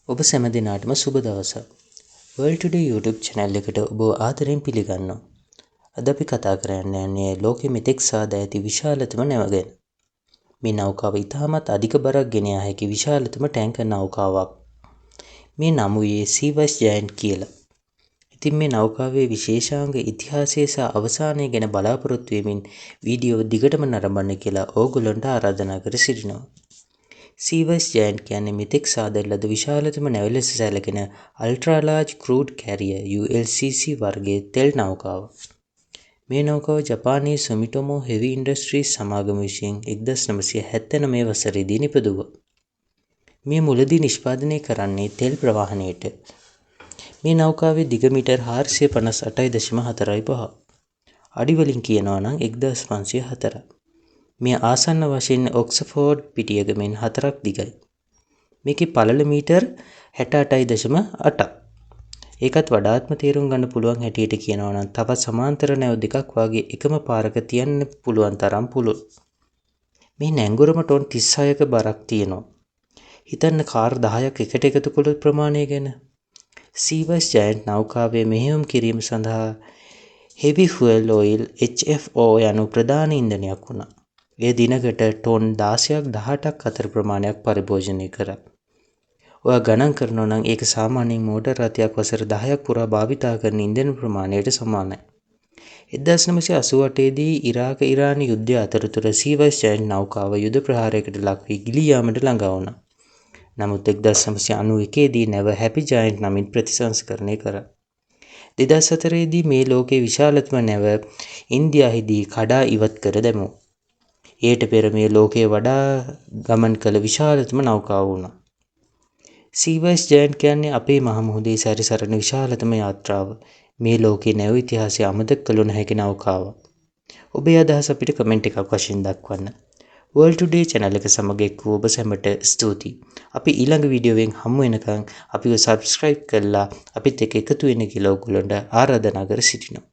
ඔබ සැම දිනාටම සුබ දවසක්. World Today YouTube channel එකට ඔබ ආදරෙන් පිළිගන්නවා. අද අපි කතා කරන්න යන්නේ ලෝකෙ මෙතෙක් සාදා ඇති විශාලතම නැව ගැන. මේ නෞකාව ඉතාමත් අධික බරක් ගෙන යා හැකි විශාලතම ටැංකර් නෞකාවක්. මේ නම වූයේ Seaworth Giant කියලා. ඉතින් මේ නෞකාවේ විශේෂාංග ඉතිහාසය සහ අවසානය ගැන බලාපොරොත්තු වෙමින් වීඩියෝ දිගටම නරඹන්න කියලා ඕගොල්ලන්ට ආරාධනා කර සිටිනවා. Seaworth Giant කියන්නේ මෙතෙක් සාදා ලද විශාලතම නැව ලෙස සැලකෙන Ultra Large Crude Carrier ULCC වර්ගයේ තෙල් නෞකාව. මේ නෞකාව ජපානයේ Sumitomo Heavy Industries සමාගම විසින් 1979 වසරේදී නිපදවුවා. මේ මුලදී නිෂ්පාදනය කරන්නේ තෙල් ප්‍රවාහනයට. මේ නෞකාවේ දිග මීටර් 458.45. අඩි වලින් කියනවා නම් 1504. මේ ආසන්න වශයෙන් ඔක්ස්ෆෝඩ් පිටියගමෙන් 4ක් දිගයි. මේකේ පළල මීටර් 68.8. ඒකත් වඩාත්ම තේරුම් ගන්න පුළුවන් හැටියට කියනවා නම් තවත් සමාන්තර නැව දෙකක් වගේ එකම පාරක තියන්න පුළුවන් තරම් පුළුල්. මේ නැංගුරම ටොන් 36ක බරක් තියෙනවා. හිතන්න කාර් 10ක් එකට එකතු කළොත් ප්‍රමාණය ගැන. Seaworth Giant නෞකාවේ මෙහෙයුම් කිරීම සඳහා heavy fuel oil HFO යනු ප්‍රධාන ඉන්ධනයක් වුණා. ඒ දිනකට ටොන් 16ක් 18ක් අතර ප්‍රමාණයක් පරිභෝජනය කරා. ඔයා ගණන් කරනවා නම් ඒක සාමාන්‍යයෙන් මෝටර් රථයක් වසර 10ක් පුරා භාවිතා කරන ඉන්ධන ප්‍රමාණයට සමානයි. 1988 දී ඉරාක-ඉරාන යුද්ධය අතරතුර Seaworth Giant නෞකාව යුද ප්‍රහාරයකට ලක් වී ගිලී යාමට ළඟා වුණා. නමුත් 1991 දී නැව Happy Giant නමින් ප්‍රතිසංස්කරණය කරා. 2004 දී මේ ලෝකයේ විශාලතම නැව ඉන්දියාවේදී කඩා ඉවත් කර දැමුවා. ඊට පෙර මේ ලෝකයේ වඩා ගමන් කළ විශාලතම නෞකාව වුණා. Seaworth Giant කියන්නේ අපේ මහ මුහුදේ සැරිසරන විශාලතම යාත්‍රාව. මේ ලෝකයේ නැව ඉතිහාසය අමතක කළ නොහැකි නෞකාව. ඔබේ අදහස් අපිට කමෙන්ට් එකක් වශයෙන් දක්වන්න. World Today channel එක සමග එක්ව ඔබ සැමට ස්තුතියි. අපි ඊළඟ වීඩියෝවෙන් හමු වෙනකන් අපිව subscribe කරලා අපිත් එක්ක එකතු වෙන්න කියලා ඔයගොල්ලන්ට ආරාධනා කර සිටිනවා.